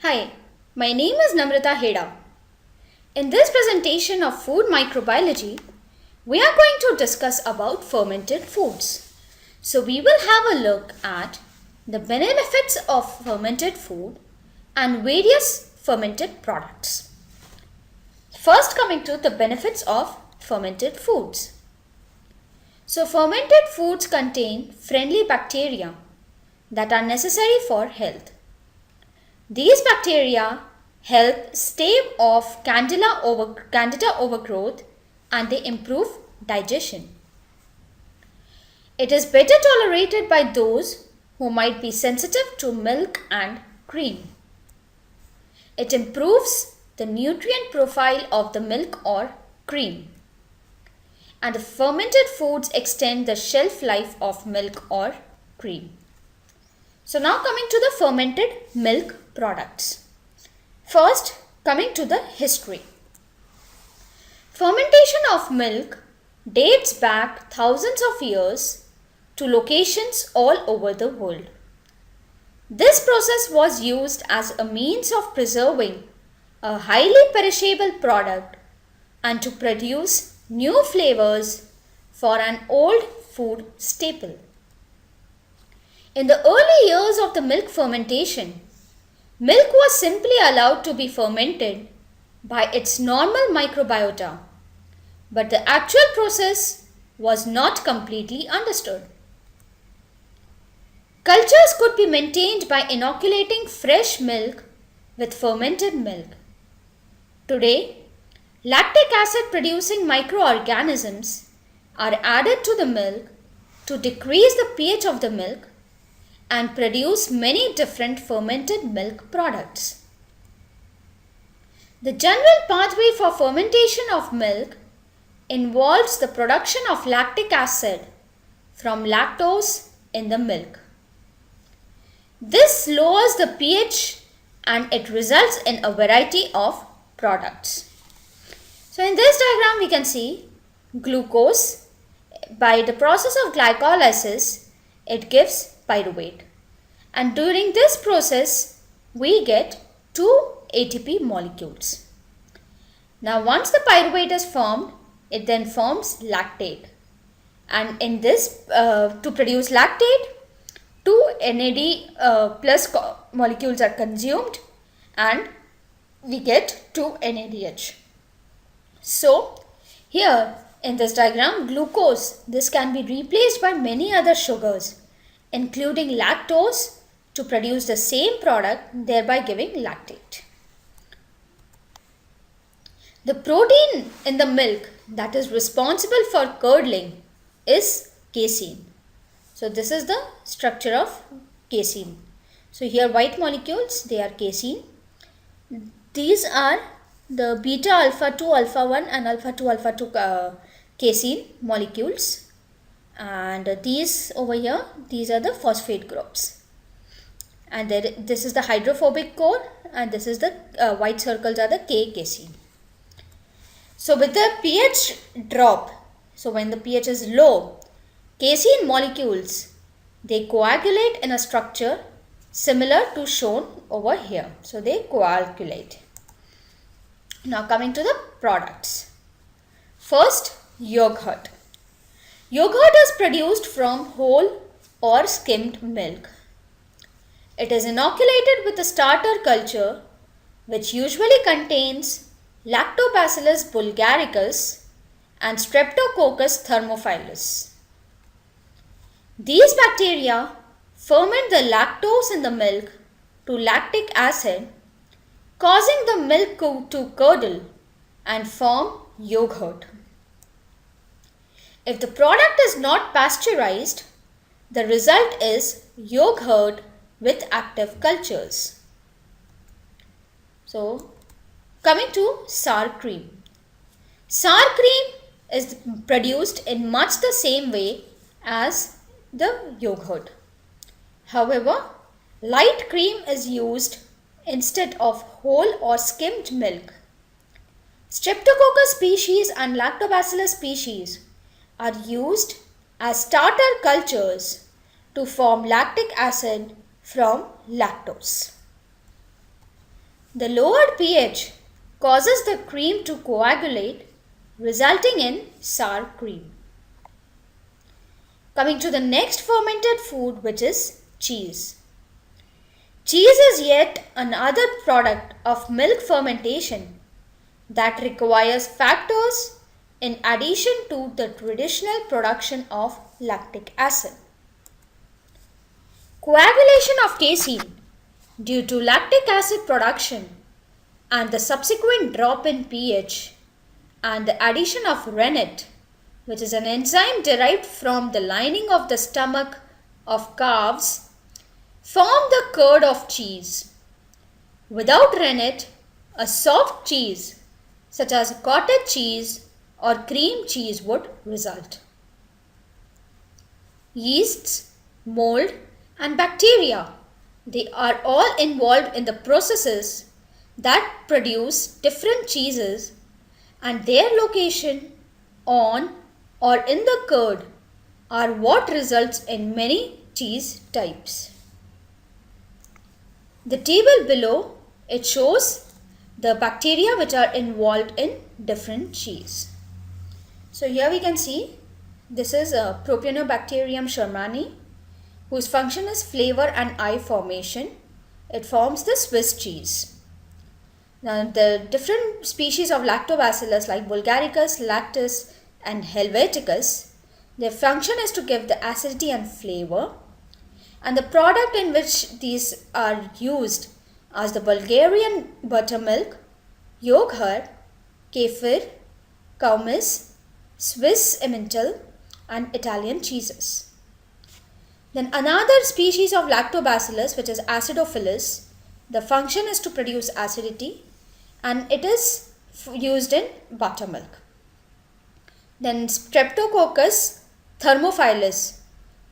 Hi, my name is Namrata Heda. In this presentation of food microbiology, we are going to discuss about fermented foods. So we will have a look at the benefits of fermented food and various fermented products. First, coming to the benefits of fermented foods. So fermented foods contain friendly bacteria that are necessary for health. These bacteria help stave off candida overgrowth and they improve digestion. It is better tolerated by those who might be sensitive to milk and cream. It improves the nutrient profile of the milk or cream. And the fermented foods extend the shelf life of milk or cream. So now coming to the fermented milk products. First, coming to the history. Fermentation of milk dates back thousands of years to locations all over the world. This process was used as a means of preserving a highly perishable product and to produce new flavors for an old food staple. In the early years of the milk fermentation, milk was simply allowed to be fermented by its normal microbiota, but the actual process was not completely understood. Cultures could be maintained by inoculating fresh milk with fermented milk. Today, lactic acid producing microorganisms are added to the milk to decrease the pH of the milk and produce many different fermented milk products. The general pathway for fermentation of milk involves the production of lactic acid from lactose in the milk. This lowers the pH and it results in a variety of products. So in this diagram we can see glucose. By the process of glycolysis, it gives pyruvate, and during this process we get 2 ATP molecules. Now once the pyruvate is formed, it then forms lactate, and in this to produce lactate 2 NAD plus molecules are consumed and we get 2 NADH. So here in this diagram, glucose, this can be replaced by many other sugars including lactose to produce the same product, thereby giving lactate. The protein in the milk that is responsible for curdling is casein. So this is the structure of casein. So here white molecules, they are casein. These are the beta alpha 2 alpha 1 and alpha 2 alpha 2 casein molecules. And these over here, these are the phosphate groups, and this is the hydrophobic core, and this is the white circles are the K casein. So with the pH drop, so when the pH is low, casein molecules, they coagulate in a structure similar to shown over here. So they coagulate. Now coming to the products. First, yogurt. Yogurt is produced from whole or skimmed milk. It is inoculated with a starter culture which usually contains Lactobacillus bulgaricus and Streptococcus thermophilus. These bacteria ferment the lactose in the milk to lactic acid, causing the milk to curdle and form yogurt. If the product is not pasteurized, the result is yogurt with active cultures. So, coming to sour cream. Sour cream is produced in much the same way as the yogurt. However, light cream is used instead of whole or skimmed milk. Streptococcus species and Lactobacillus species are used as starter cultures to form lactic acid from lactose. The lowered pH causes the cream to coagulate, resulting in sour cream. Coming to the next fermented food, which is cheese. Cheese is yet another product of milk fermentation that requires factors in addition to the traditional production of lactic acid. Coagulation of casein due to lactic acid production and the subsequent drop in pH and the addition of rennet, which is an enzyme derived from the lining of the stomach of calves, form the curd of cheese. Without rennet, a soft cheese such as cottage cheese or cream cheese would result. Yeasts, mold, and bacteria, they are all involved in the processes that produce different cheeses, and their location on or in the curd are what results in many cheese types. The table below, it shows the bacteria which are involved in different cheese. So here we can see this is a Propionibacterium shermani, whose function is flavor and eye formation. It forms the Swiss cheese. Now the different species of lactobacillus like Bulgaricus, Lactis and Helveticus, their function is to give the acidity and flavor. And the product in which these are used are the Bulgarian buttermilk, yogurt, kefir, kaumis, Swiss Emmental and Italian cheeses. Then another species of lactobacillus, which is acidophilus, the function is to produce acidity and it is used in buttermilk. Then Streptococcus thermophilus,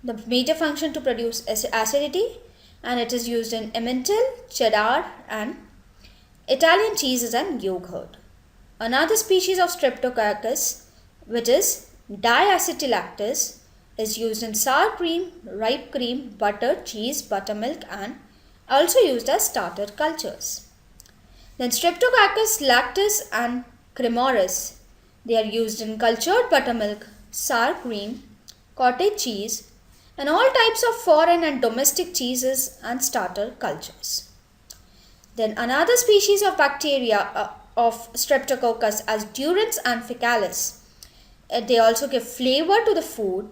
the major function to produce acidity, and it is used in Emmental, cheddar and Italian cheeses and yogurt. Another species of Streptococcus, which is diacetylactis, is used in sour cream, ripe cream, butter, cheese, buttermilk and also used as starter cultures. Then Streptococcus lactis and cremoris, they are used in cultured buttermilk, sour cream, cottage cheese and all types of foreign and domestic cheeses and starter cultures. Then another species of bacteria of Streptococcus as Durans and Faecalis, they also give flavor to the food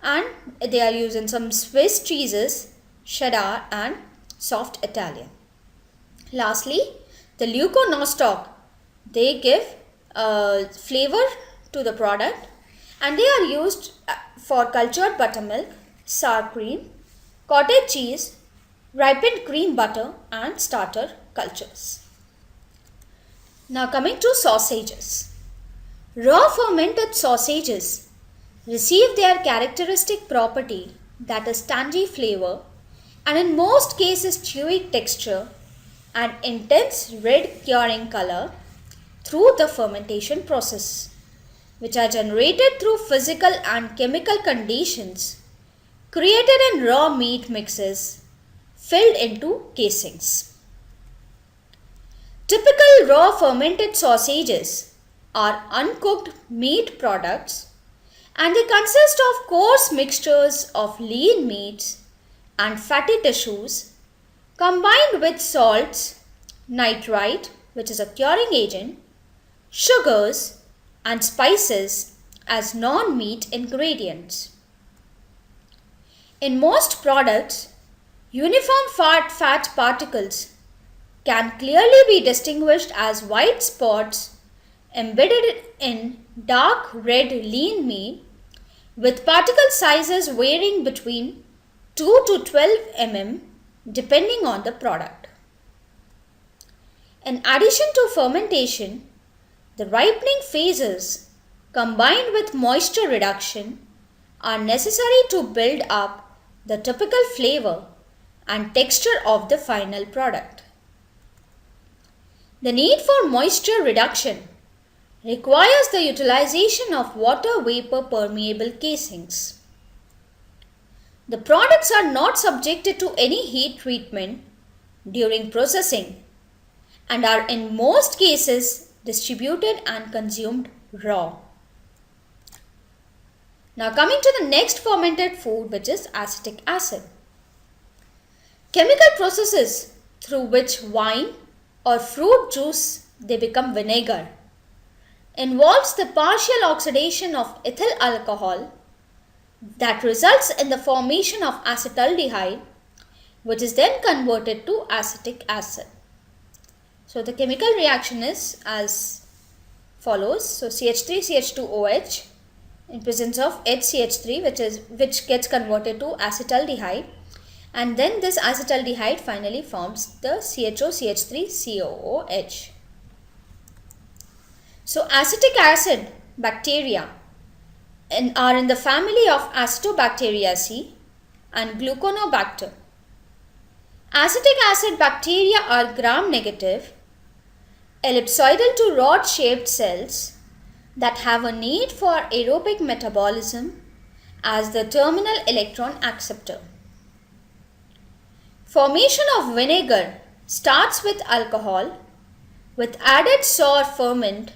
and they are used in some Swiss cheeses, cheddar and soft Italian. Lastly, the leuconostoc, they give flavor to the product and they are used for cultured buttermilk, sour cream, cottage cheese, ripened cream butter and starter cultures. Now coming to sausages. Raw fermented sausages receive their characteristic property, that is tangy flavor, and in most cases chewy texture and intense red curing color through the fermentation process, which are generated through physical and chemical conditions created in raw meat mixes filled into casings. Typical raw fermented sausages are uncooked meat products and they consist of coarse mixtures of lean meats and fatty tissues combined with salts, nitrite, which is a curing agent, sugars and spices as non-meat ingredients. In most products, uniform fat particles can clearly be distinguished as white spots embedded in dark red lean meat with particle sizes varying between 2 to 12 mm depending on the product. In addition to fermentation, the ripening phases combined with moisture reduction are necessary to build up the typical flavor and texture of the final product. The need for moisture reduction requires the utilization of water vapor permeable casings. The products are not subjected to any heat treatment during processing and are in most cases distributed and consumed raw. Now coming to the next fermented food, which is acetic acid. Chemical processes through which wine or fruit juice they become vinegar involves the partial oxidation of ethyl alcohol that results in the formation of acetaldehyde, which is then converted to acetic acid. So the chemical reaction is as follows. So CH3CH2OH in presence of HCH3, which gets converted to acetaldehyde, and then this acetaldehyde finally forms the CHOCH3COOH. So acetic acid bacteria are in the family of Acetobacteriaceae and Gluconobacter. Acetic acid bacteria are gram-negative, ellipsoidal to rod-shaped cells that have a need for aerobic metabolism as the terminal electron acceptor. Formation of vinegar starts with alcohol with added sour ferment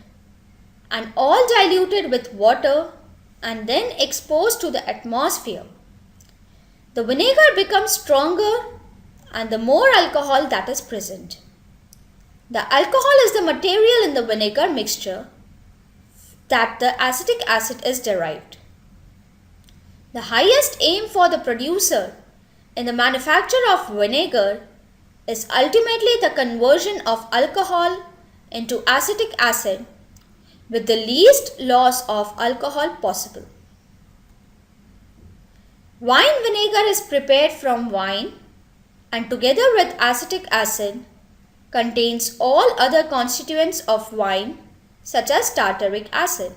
and all diluted with water and then exposed to the atmosphere. The vinegar becomes stronger and the more alcohol that is present. The alcohol is the material in the vinegar mixture that the acetic acid is derived. The highest aim for the producer in the manufacture of vinegar is ultimately the conversion of alcohol into acetic acid with the least loss of alcohol possible. Wine vinegar is prepared from wine and together with acetic acid contains all other constituents of wine such as tartaric acid.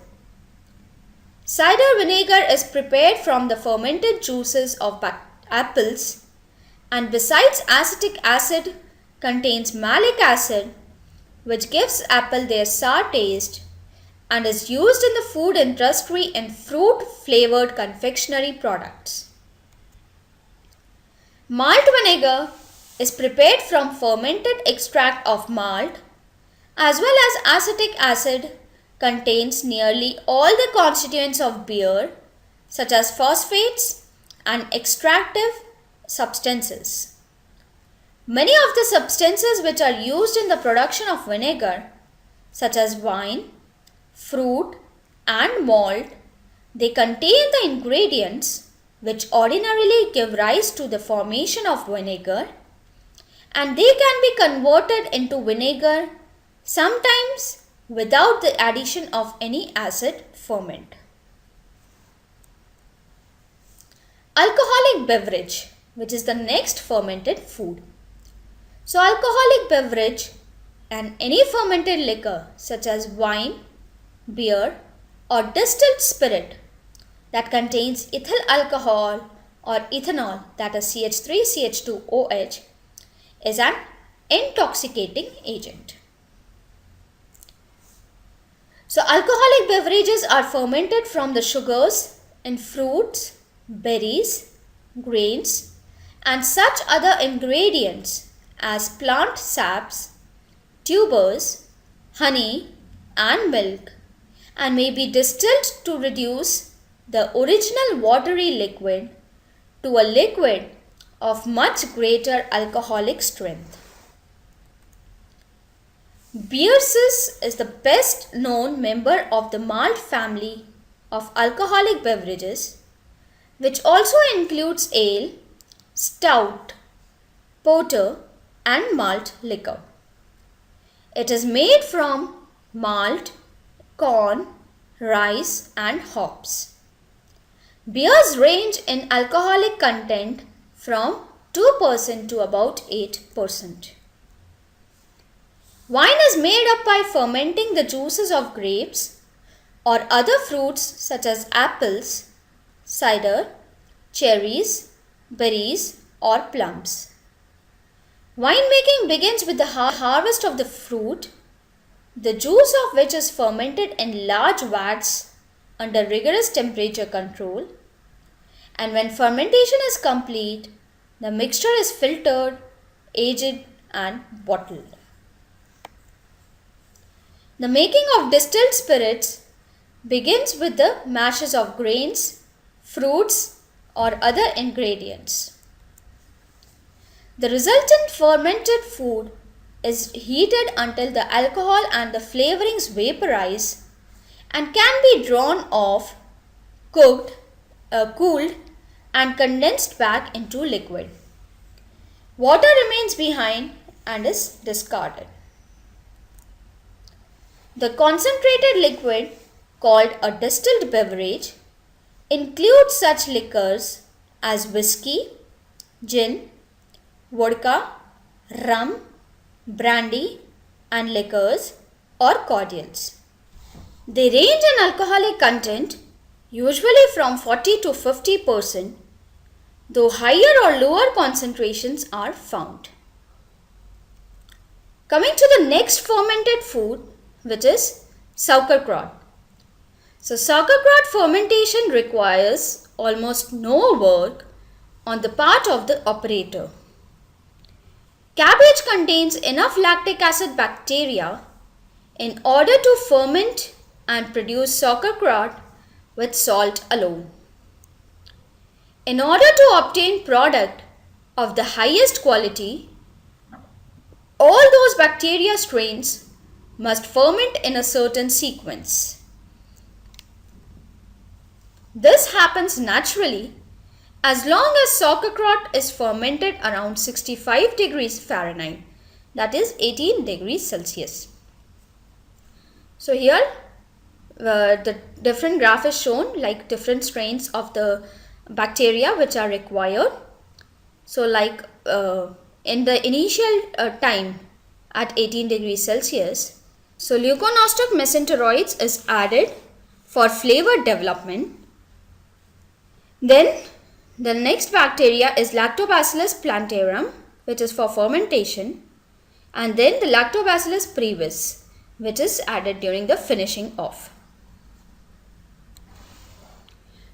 Cider vinegar is prepared from the fermented juices of apples and besides acetic acid contains malic acid, which gives apple their sour taste and is used in the food industry in fruit flavored confectionery products. Malt vinegar is prepared from fermented extract of malt as well as acetic acid contains nearly all the constituents of beer such as phosphates and extractive substances. Many of the substances which are used in the production of vinegar such as wine, fruit and malt, they contain the ingredients which ordinarily give rise to the formation of vinegar and they can be converted into vinegar sometimes without the addition of any acid ferment. Alcoholic beverage, which is the next fermented food. So alcoholic beverage and any fermented liquor such as wine, beer or distilled spirit that contains ethyl alcohol or ethanol, that is CH3CH2OH, is an intoxicating agent. So alcoholic beverages are fermented from the sugars in fruits, berries, grains and such other ingredients as plant saps, tubers, honey and milk and may be distilled to reduce the original watery liquid to a liquid of much greater alcoholic strength. Beerces is the best known member of the malt family of alcoholic beverages, which also includes ale, stout, porter and malt liquor. It is made from malt, corn, rice and hops. Beers range in alcoholic content from 2% to about 8%. Wine is made up by fermenting the juices of grapes or other fruits such as apples, cider, cherries, berries or plums. Winemaking begins with the harvest of the fruit, the juice of which is fermented in large vats under rigorous temperature control, and when fermentation is complete, the mixture is filtered, aged and bottled. The making of distilled spirits begins with the mashes of grains, fruits, or other ingredients. The resultant fermented food is heated until the alcohol and the flavorings vaporize and can be drawn off, cooled, and condensed back into liquid. Water remains behind and is discarded. The concentrated liquid, called a distilled beverage, includes such liquors as whiskey, gin, vodka, rum, brandy, and liqueurs or cordials. They range in alcoholic content, usually from 40 to 50%, though higher or lower concentrations are found. Coming to the next fermented food, which is sauerkraut. So sauerkraut fermentation requires almost no work on the part of the operator. Cabbage contains enough lactic acid bacteria in order to ferment and produce sauerkraut with salt alone. In order to obtain product of the highest quality, all those bacteria strains must ferment in a certain sequence. This happens naturally as long as sauerkraut is fermented around 65 degrees Fahrenheit, that is 18 degrees Celsius. So here the different graph is shown, like different strains of the bacteria which are required. So like in the initial time at 18 degrees Celsius, so leuconostoc mesenteroids is added for flavor development. Then the next bacteria is Lactobacillus plantarum, which is for fermentation, and then the Lactobacillus brevis, which is added during the finishing off.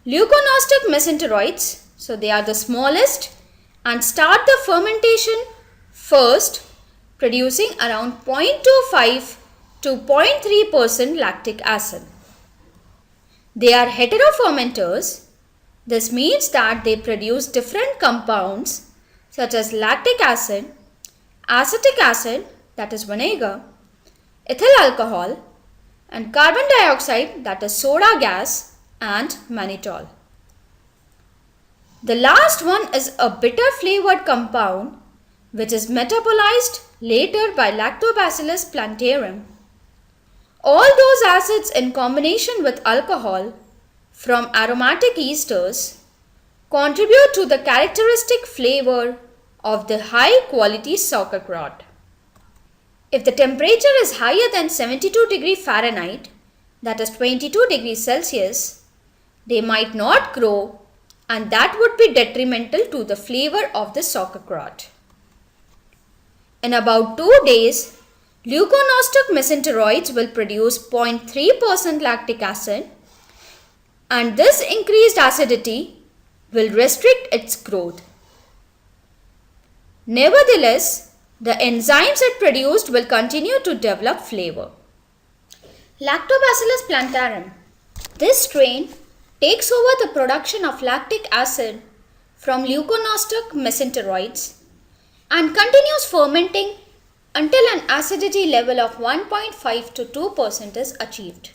Leuconostoc mesenteroids, so they are the smallest and start the fermentation first, producing around 0.25 to 0.3% lactic acid. They are heterofermenters. This means that they produce different compounds such as lactic acid, acetic acid, that is vinegar, ethyl alcohol, and carbon dioxide, that is soda gas, and mannitol. The last one is a bitter flavored compound which is metabolized later by Lactobacillus plantarum. All those acids in combination with alcohol from aromatic esters contribute to the characteristic flavor of the high quality sauerkraut. If the temperature is higher than 72 degrees Fahrenheit, that is 22 degrees Celsius, they might not grow, and that would be detrimental to the flavor of the sauerkraut. In about 2 days, leuconostoc mesenteroids will produce 0.3% lactic acid, and this increased acidity will restrict its growth. Nevertheless, the enzymes it produced will continue to develop flavor. Lactobacillus plantarum. This strain takes over the production of lactic acid from leuconostoc mesenteroids and continues fermenting until an acidity level of 1.5 to 2% is achieved.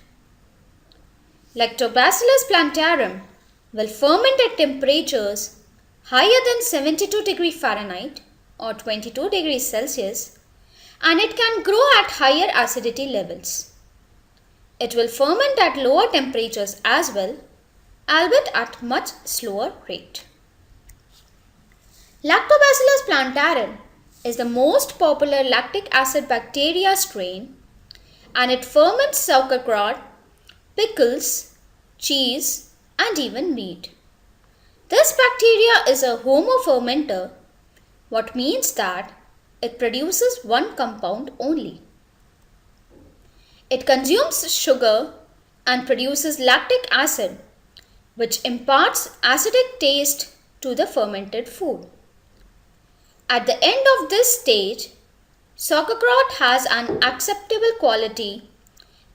Lactobacillus plantarum will ferment at temperatures higher than 72 degrees Fahrenheit or 22 degrees Celsius, and it can grow at higher acidity levels. It will ferment at lower temperatures as well, albeit at much slower rate. Lactobacillus plantarum is the most popular lactic acid bacteria strain, and it ferments sauerkraut, pickles, cheese, and even meat. This bacteria is a homofermenter, what means that it produces one compound only. It consumes sugar and produces lactic acid, which imparts acidic taste to the fermented food. At the end of this stage, sauerkraut has an acceptable quality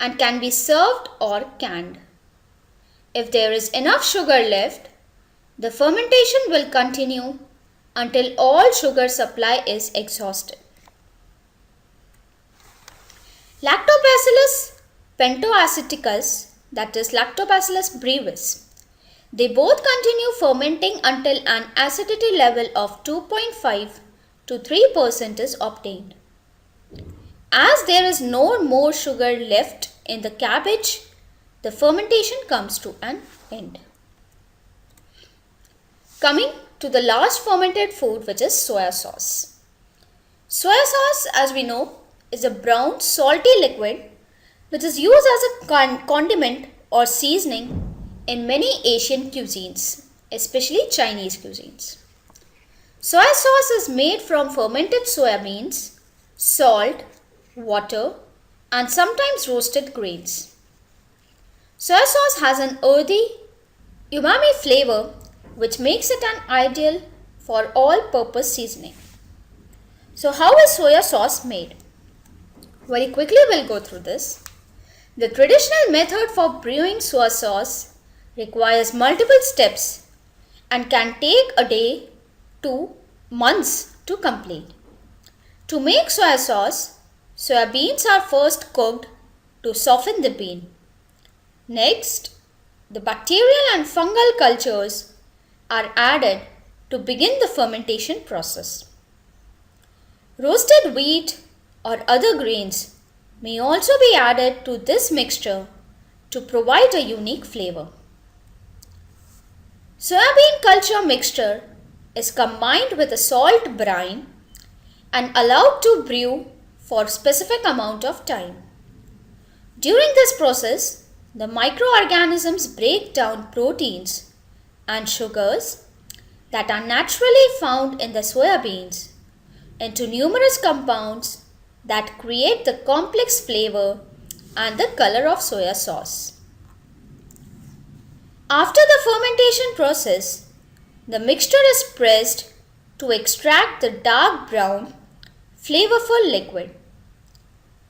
and can be served or canned. If there is enough sugar left, the fermentation will continue until all sugar supply is exhausted. Lactobacillus pentoaceticus, that is Lactobacillus brevis, they both continue fermenting until an acidity level of 2.5 to 3% is obtained. As there is no more sugar left in the cabbage, the fermentation comes to an end. Coming to the last fermented food, which is soya sauce. Soya sauce, as we know, is a brown salty liquid which is used as a condiment or seasoning in many Asian cuisines, especially Chinese cuisines. Soya sauce is made from fermented soya beans, salt, water, and sometimes roasted grains. Soya sauce has an earthy, umami flavor which makes it an ideal for all-purpose seasoning. So how is soya sauce made? Very quickly we'll go through this. The traditional method for brewing soya sauce requires multiple steps and can take a day to months to complete. To make soya sauce, soya beans are first cooked to soften the bean. Next, the bacterial and fungal cultures are added to begin the fermentation process. Roasted wheat or other grains may also be added to this mixture to provide a unique flavor. Soybean culture mixture is combined with a salt brine and allowed to brew for a specific amount of time. During this process, the microorganisms break down proteins and sugars that are naturally found in the soya beans into numerous compounds that create the complex flavor and the color of soya sauce. After the fermentation process, the mixture is pressed to extract the dark brown, flavorful liquid.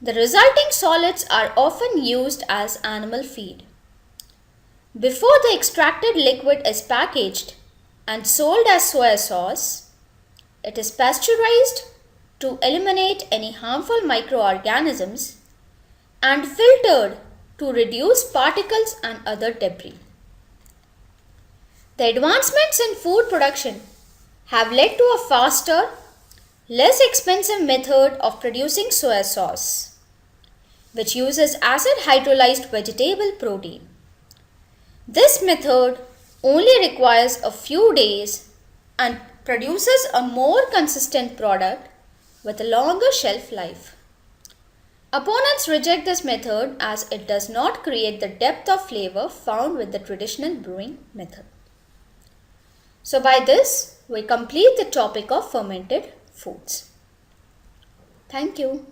The resulting solids are often used as animal feed. Before the extracted liquid is packaged and sold as soya sauce, it is pasteurized to eliminate any harmful microorganisms and filtered to reduce particles and other debris. The advancements in food production have led to a faster, less expensive method of producing soya sauce, which uses acid hydrolyzed vegetable protein. This method only requires a few days and produces a more consistent product with a longer shelf life. Opponents reject this method as it does not create the depth of flavor found with the traditional brewing method. So by this, we complete the topic of fermented foods. Thank you.